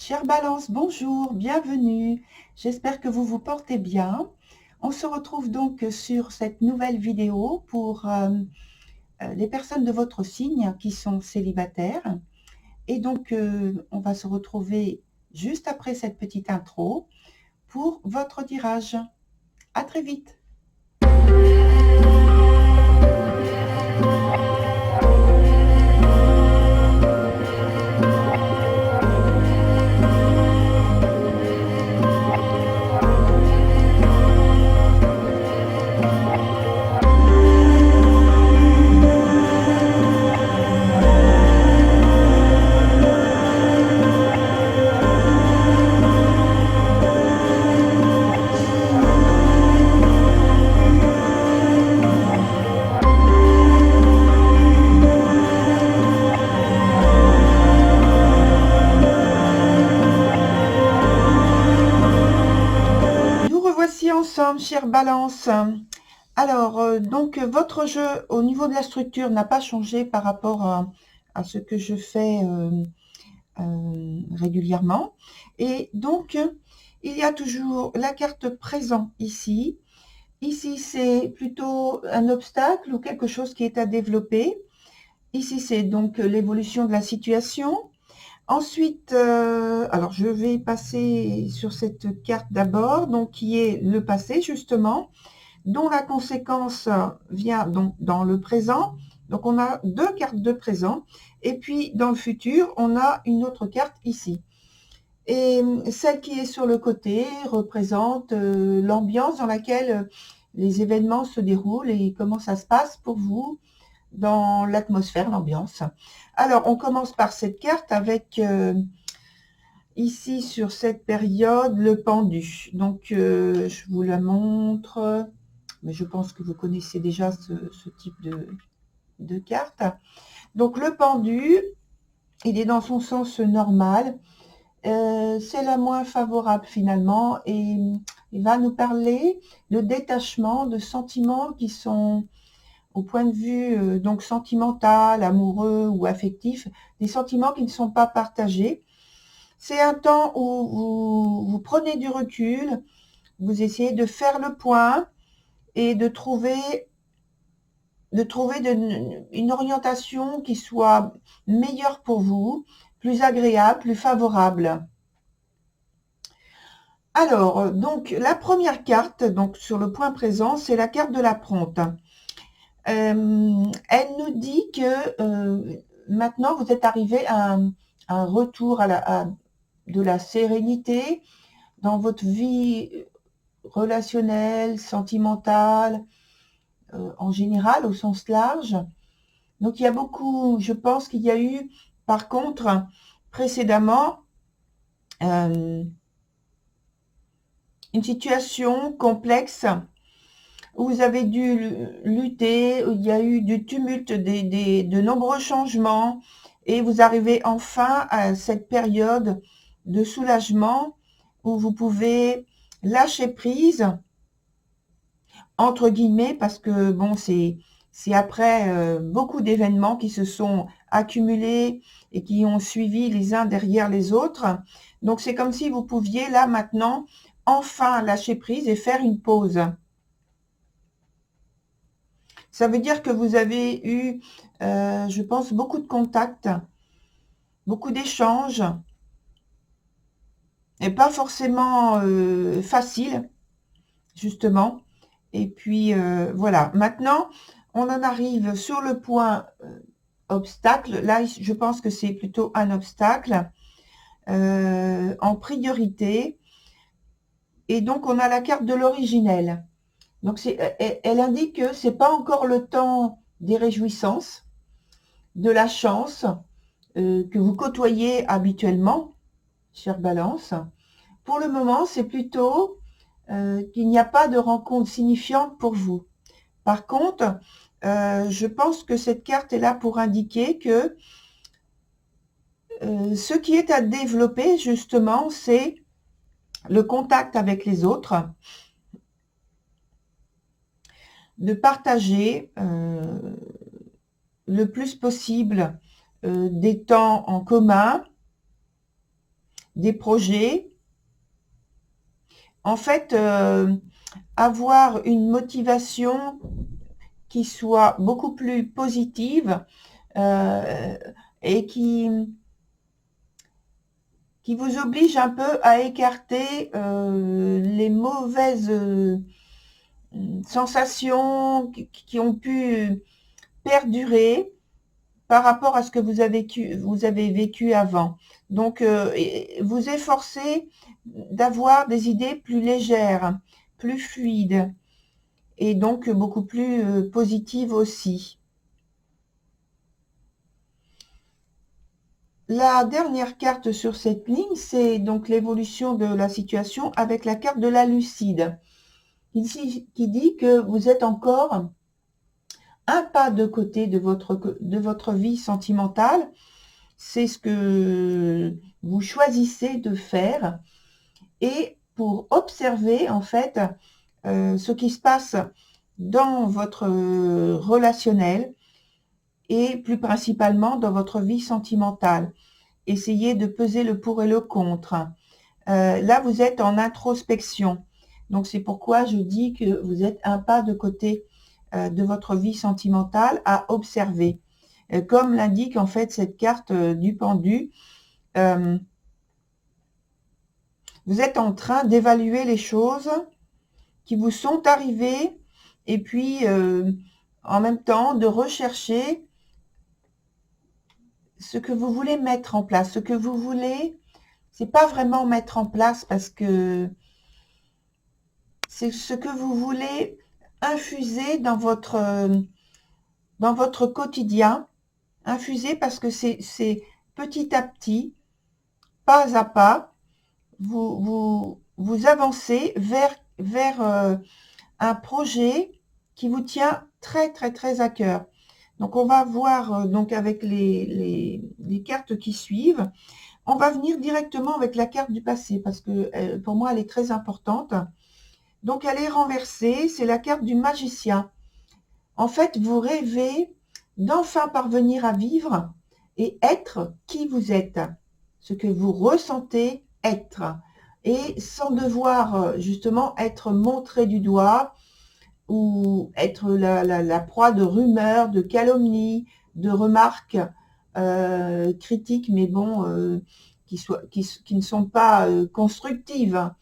Chère Balance, bonjour, bienvenue. J'espère que vous vous portez bien. On se retrouve donc sur cette nouvelle vidéo pour les personnes de votre signe qui sont célibataires. Et donc, on va se retrouver juste après cette petite intro pour votre tirage. À très vite. Nous revoici ensemble, chère Balance. Alors, donc, votre jeu au niveau de la structure n'a pas changé par rapport à ce que je fais régulièrement. Et donc, il y a toujours la carte présent ici. Ici, c'est plutôt un obstacle ou quelque chose qui est à développer. Ici, c'est donc l'évolution de la situation. Ensuite, alors je vais passer sur cette carte d'abord, donc qui est le passé justement, dont la conséquence vient donc dans le présent. Donc on a deux cartes de présent, et puis dans le futur, on a une autre carte ici. Et celle qui est sur le côté représente l'ambiance dans laquelle les événements se déroulent et comment ça se passe pour vous dans l'atmosphère, l'ambiance. Alors, on commence par cette carte avec ici sur cette période le pendu. Donc, je vous la montre, mais je pense que vous connaissez déjà ce type de carte. Donc, le pendu, il est dans son sens normal. C'est la moins favorable finalement et il va nous parler de détachement, de sentiments qui sont au point de vue donc sentimental, amoureux ou affectif, des sentiments qui ne sont pas partagés. C'est un temps où vous prenez du recul, vous essayez de faire le point et de trouver une orientation qui soit meilleure pour vous, plus agréable, plus favorable. Alors, donc la première carte, donc sur le point présent, c'est la carte de la Prompte. Elle nous dit que maintenant vous êtes arrivé à un retour de la sérénité dans votre vie relationnelle, sentimentale, en général, au sens large. Donc il y a beaucoup, je pense qu'il y a eu, par contre, précédemment, une situation complexe où vous avez dû lutter, où il y a eu du tumulte, de nombreux changements, et vous arrivez enfin à cette période de soulagement où vous pouvez lâcher prise, entre guillemets, parce que bon, c'est après beaucoup d'événements qui se sont accumulés et qui ont suivi les uns derrière les autres. Donc c'est comme si vous pouviez là maintenant enfin lâcher prise et faire une pause. Ça veut dire que vous avez eu, je pense, beaucoup de contacts, beaucoup d'échanges, et pas forcément facile, justement. Et puis, voilà. Maintenant, on en arrive sur le point obstacle. Là, je pense que c'est plutôt un obstacle en priorité. Et donc, on a la carte de l'originel. Donc, elle indique que c'est pas encore le temps des réjouissances, de la chance, que vous côtoyez habituellement, chère Balance. Pour le moment, c'est plutôt qu'il n'y a pas de rencontre signifiante pour vous. Par contre, je pense que cette carte est là pour indiquer que ce qui est à développer, justement, c'est le contact avec les autres, de partager le plus possible des temps en commun, des projets. En fait, avoir une motivation qui soit beaucoup plus positive et qui vous oblige un peu à écarter les mauvaises sensations qui ont pu perdurer par rapport à ce que vous avez vécu avant. Donc, vous efforcez d'avoir des idées plus légères, plus fluides et donc beaucoup plus positives aussi. La dernière carte sur cette ligne, c'est donc l'évolution de la situation avec la carte de la lucide, qui dit que vous êtes encore un pas de côté de votre vie sentimentale. C'est ce que vous choisissez de faire et pour observer en fait ce qui se passe dans votre relationnel et plus principalement dans votre vie sentimentale. Essayez de peser le pour et le contre. Là, vous êtes en introspection. Donc, c'est pourquoi je dis que vous êtes un pas de côté de votre vie sentimentale à observer. Comme l'indique en fait cette carte du pendu, vous êtes en train d'évaluer les choses qui vous sont arrivées et puis en même temps de rechercher ce que vous voulez mettre en place. Ce que vous voulez, c'est pas vraiment mettre en place parce que c'est ce que vous voulez infuser dans votre quotidien. Infuser parce que c'est petit à petit, pas à pas, vous avancez vers un projet qui vous tient très très très à cœur. Donc on va voir donc avec les cartes qui suivent. On va venir directement avec la carte du passé parce que pour moi elle est très importante. Donc elle est renversée, c'est la carte du magicien. En fait, vous rêvez d'enfin parvenir à vivre et être qui vous êtes, ce que vous ressentez être, et sans devoir justement être montré du doigt ou être la proie de rumeurs, de calomnies, de remarques critiques, mais bon, qui ne sont pas constructives.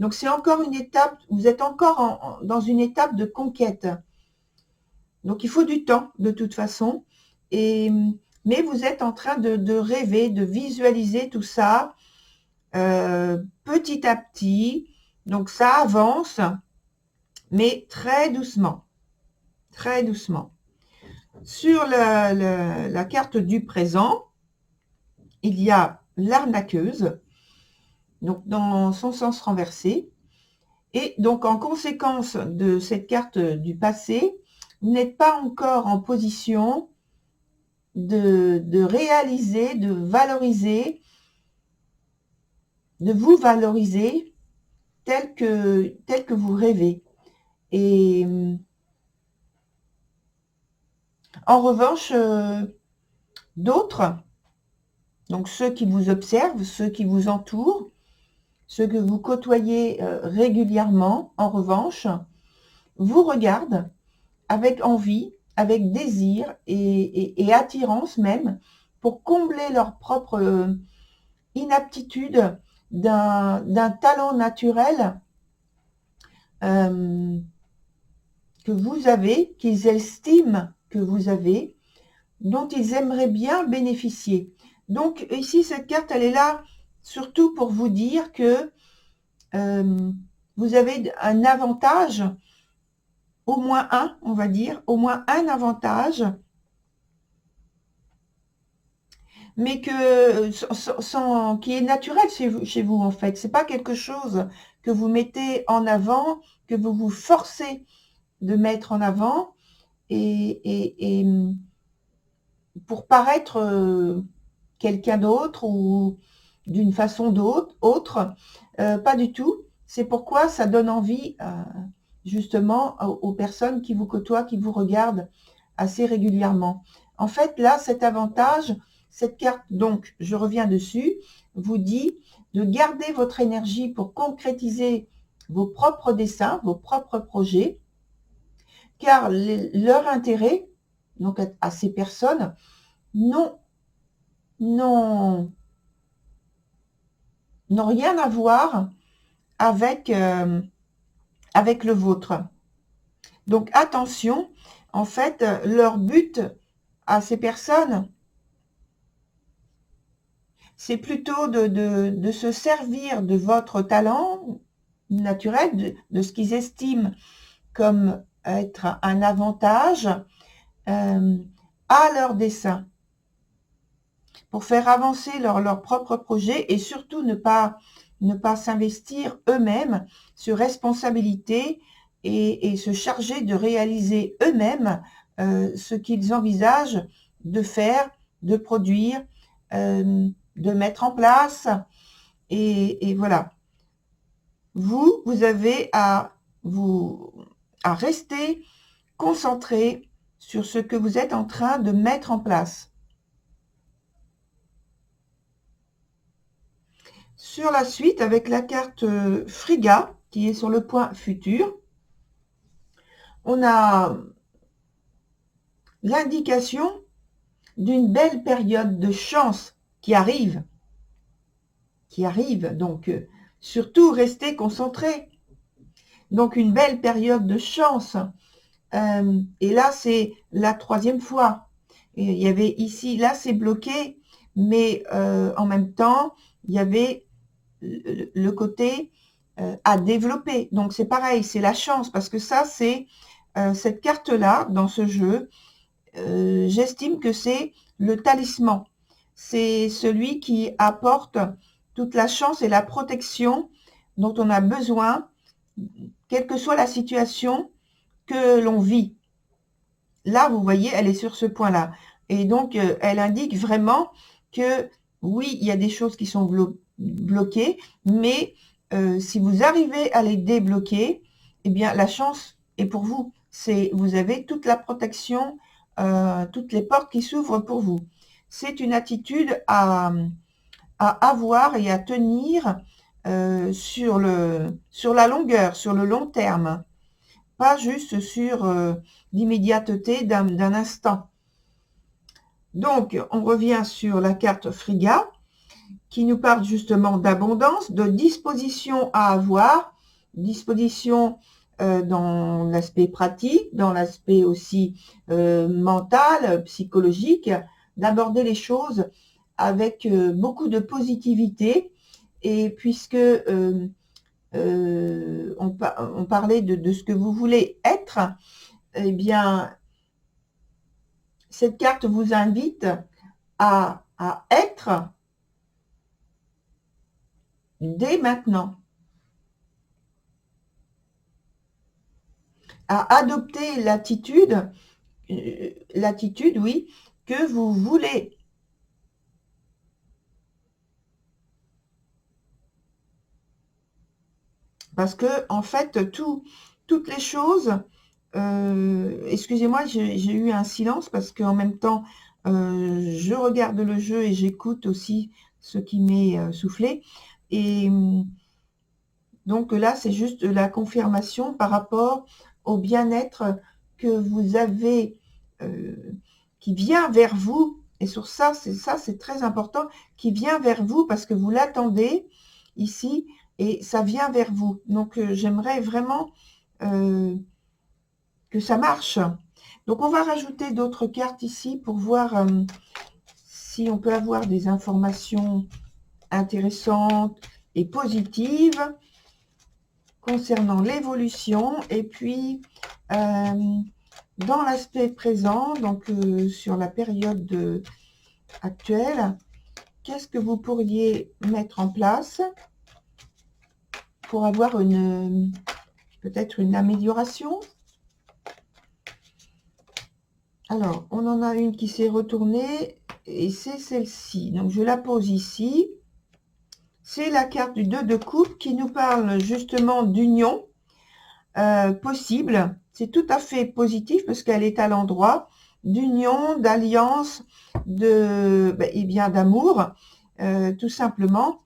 Donc c'est encore une étape, vous êtes encore dans une étape de conquête. Donc il faut du temps de toute façon, mais vous êtes en train de rêver, de visualiser tout ça petit à petit. Donc ça avance, mais très doucement, très doucement. Sur la carte du présent, il y a l'arnaqueuse, donc dans son sens renversé. Et donc en conséquence de cette carte du passé, vous n'êtes pas encore en position de réaliser, de valoriser, de vous valoriser tel que vous rêvez. Et en revanche, d'autres, donc ceux qui vous observent, ceux qui vous entourent, ceux que vous côtoyez régulièrement, en revanche, vous regardent avec envie, avec désir et attirance même, pour combler leur propre inaptitude d'un talent naturel que vous avez, qu'ils estiment que vous avez, dont ils aimeraient bien bénéficier. Donc ici, cette carte, elle est là surtout pour vous dire que vous avez un avantage, au moins un, on va dire, au moins un avantage, mais qui est naturel chez vous en fait. C'est pas quelque chose que vous mettez en avant, que vous vous forcez de mettre en avant et pour paraître quelqu'un d'autre ou d'une façon autre, pas du tout. C'est pourquoi ça donne envie justement aux personnes qui vous côtoient, qui vous regardent assez régulièrement. En fait, là, cet avantage, Cette carte, donc, je reviens dessus, vous dit de garder votre énergie pour concrétiser vos propres dessins, vos propres projets, car leur intérêt, donc à ces personnes, n'ont rien à voir avec, avec le vôtre. Donc attention, en fait, leur but à ces personnes, c'est plutôt de se servir de votre talent naturel, de ce qu'ils estiment comme être un avantage à leur dessin, pour faire avancer leur propre projet et surtout ne pas s'investir eux-mêmes sur responsabilité et se charger de réaliser eux-mêmes ce qu'ils envisagent de faire, de produire, de mettre en place. Et voilà. Vous avez à rester concentré sur ce que vous êtes en train de mettre en place. Sur la suite, avec la carte Friga, qui est sur le point futur, on a l'indication d'une belle période de chance qui arrive. Donc surtout restez concentré. Donc une belle période de chance. Et là, c'est la 3e fois. Et il y avait ici, là, c'est bloqué, mais en même temps, il y avait le côté à développer. Donc, c'est pareil, c'est la chance, parce que ça, c'est cette carte-là, dans ce jeu, j'estime que c'est le talisman. C'est celui qui apporte toute la chance et la protection dont on a besoin, quelle que soit la situation que l'on vit. Là, vous voyez, elle est sur ce point-là. Et donc, elle indique vraiment que, oui, il y a des choses qui sont bloquées, mais si vous arrivez à les débloquer, eh bien, la chance est pour vous. Vous avez toute la protection, toutes les portes qui s'ouvrent pour vous. C'est une attitude à avoir et à tenir sur la longueur, sur le long terme. Pas juste sur l'immédiateté d'un instant. Donc, on revient sur la carte Friga, qui nous parle justement d'abondance, de disposition à avoir, disposition dans l'aspect pratique, dans l'aspect aussi mental, psychologique, d'aborder les choses avec beaucoup de positivité. Et puisque on parlait de ce que vous voulez être, eh bien, cette carte vous invite à être dès maintenant, à adopter l'attitude, oui, que vous voulez. Parce que, en fait, toutes les choses, excusez-moi, j'ai eu un silence parce qu'en même temps, je regarde le jeu et j'écoute aussi ce qui m'est soufflé. Et donc là, c'est juste la confirmation par rapport au bien-être que vous avez, qui vient vers vous. Et sur ça, c'est très important, qui vient vers vous parce que vous l'attendez ici et ça vient vers vous. Donc, j'aimerais vraiment que ça marche. Donc, on va rajouter d'autres cartes ici pour voir si on peut avoir des informations intéressantes et positives concernant l'évolution. Et puis, dans l'aspect présent, donc sur la période actuelle, qu'est-ce que vous pourriez mettre en place pour avoir peut-être une amélioration? Alors, on en a une qui s'est retournée et c'est celle-ci. Donc, je la pose ici. C'est la carte du 2 de coupe qui nous parle justement d'union possible. C'est tout à fait positif parce qu'elle est à l'endroit d'union, d'alliance, et bien d'amour, tout simplement.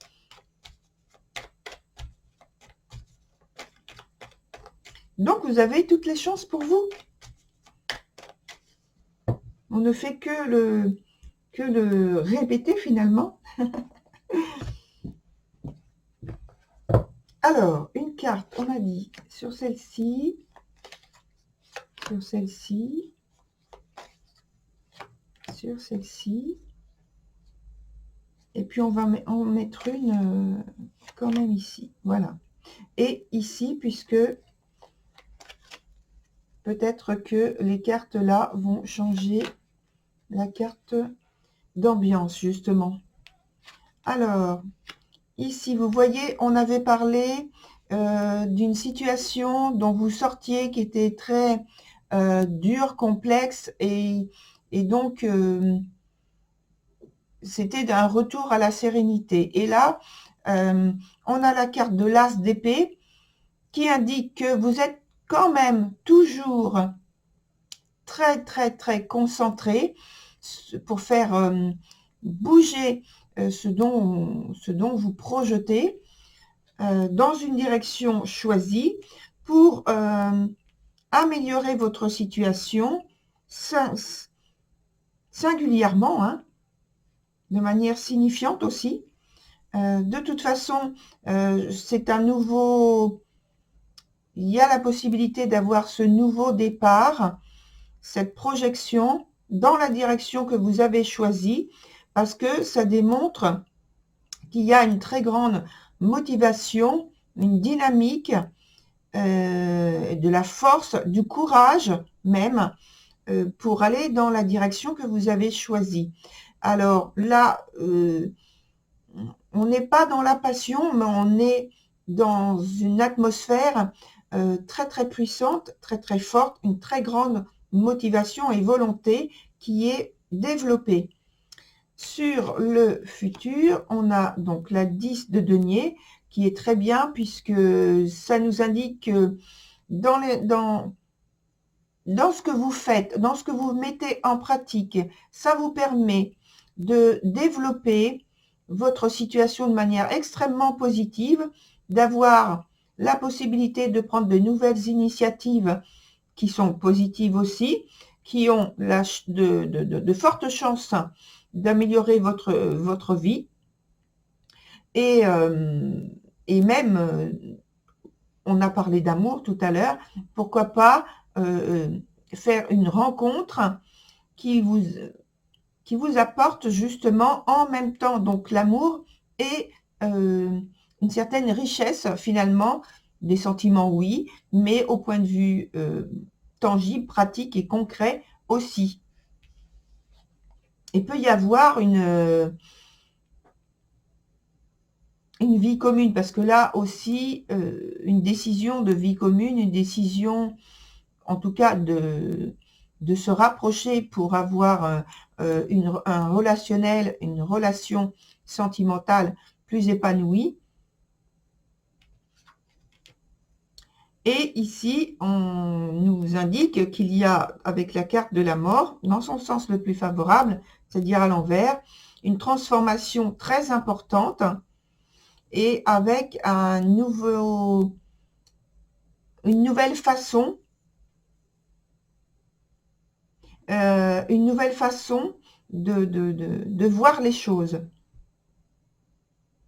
Donc, vous avez toutes les chances pour vous. On ne fait que le répéter finalement. Alors, une carte, on a dit sur celle-ci, sur celle-ci, sur celle-ci. Et puis, on va en mettre une quand même ici. Voilà. Et ici, puisque peut-être que les cartes là vont changer la carte d'ambiance, justement. Alors, ici, vous voyez, on avait parlé d'une situation dont vous sortiez qui était très dure, complexe, et donc c'était d'un retour à la sérénité. Et là, on a la carte de l'As d'épée qui indique que vous êtes quand même toujours très, très, très concentré pour faire bouger ce dont vous projetez dans une direction choisie pour améliorer votre situation singulièrement, hein, de manière signifiante aussi. De toute façon, c'est un nouveau... Il y a la possibilité d'avoir ce nouveau départ, cette projection dans la direction que vous avez choisie, parce que ça démontre qu'il y a une très grande motivation, une dynamique, de la force, du courage même, pour aller dans la direction que vous avez choisie. Alors là, on n'est pas dans la passion, mais on est dans une atmosphère très très puissante, très très forte, une très grande motivation et volonté qui est développée. Sur le futur, on a donc la 10 de denier qui est très bien puisque ça nous indique que dans ce que vous faites, dans ce que vous mettez en pratique, ça vous permet de développer votre situation de manière extrêmement positive, d'avoir la possibilité de prendre de nouvelles initiatives qui sont positives aussi, qui ont de fortes chances d'améliorer votre vie. Et même, on a parlé d'amour tout à l'heure, pourquoi pas faire une rencontre qui vous apporte justement en même temps donc l'amour et une certaine richesse finalement, des sentiments oui, mais au point de vue tangible, pratique et concret aussi. Il peut y avoir une vie commune, parce que là aussi, une décision de vie commune, une décision en tout cas de se rapprocher pour avoir un relationnel, une relation sentimentale plus épanouie. Et ici, on nous indique qu'il y a, avec la carte de la mort, dans son sens le plus favorable, c'est-à-dire à l'envers, une transformation très importante et avec une nouvelle façon de voir les choses,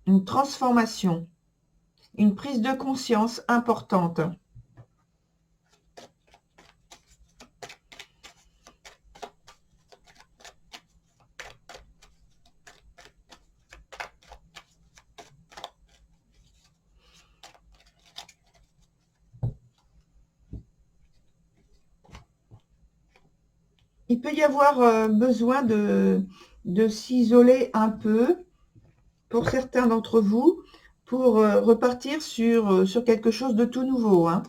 une transformation, une prise de conscience importante. Il peut y avoir besoin de s'isoler un peu, pour certains d'entre vous, pour repartir sur quelque chose de tout nouveau, hein.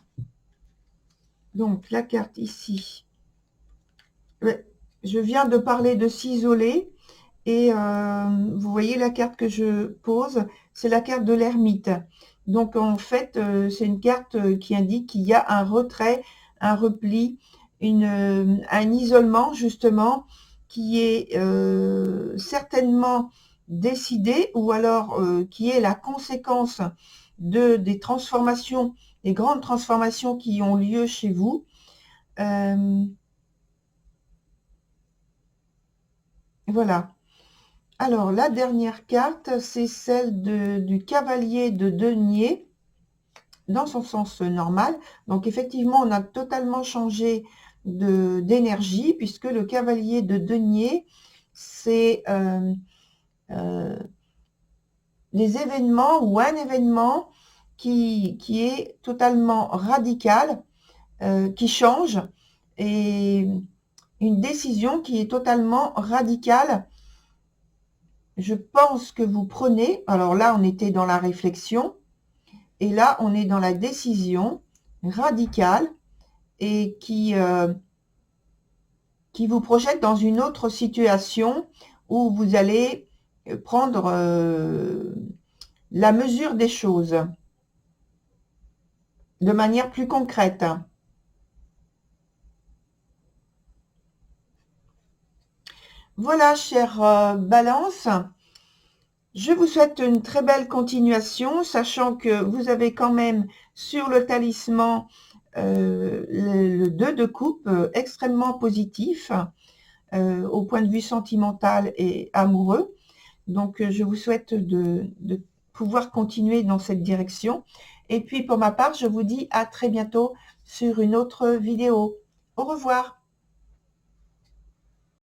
Donc, la carte ici. Je viens de parler de s'isoler, et vous voyez la carte que je pose, c'est la carte de l'ermite. Donc, en fait, c'est une carte qui indique qu'il y a un retrait, un repli, un isolement justement qui est certainement décidé, ou alors qui est la conséquence des transformations, des grandes transformations qui ont lieu chez vous. Voilà. Alors, la dernière carte, c'est celle du cavalier de denier, dans son sens normal. Donc, effectivement, on a totalement changé d'énergie, puisque le cavalier de denier, c'est des événements ou un événement qui est totalement radical, qui change, et une décision qui est totalement radicale. Je pense que vous prenez, alors là on était dans la réflexion, et là on est dans la décision radicale, et qui vous projette dans une autre situation où vous allez prendre la mesure des choses de manière plus concrète. Voilà, chère Balance, je vous souhaite une très belle continuation, sachant que vous avez quand même sur le talisman le 2 de coupe extrêmement positif au point de vue sentimental et amoureux. Donc, je vous souhaite de pouvoir continuer dans cette direction. Et puis, pour ma part, je vous dis à très bientôt sur une autre vidéo. Au revoir.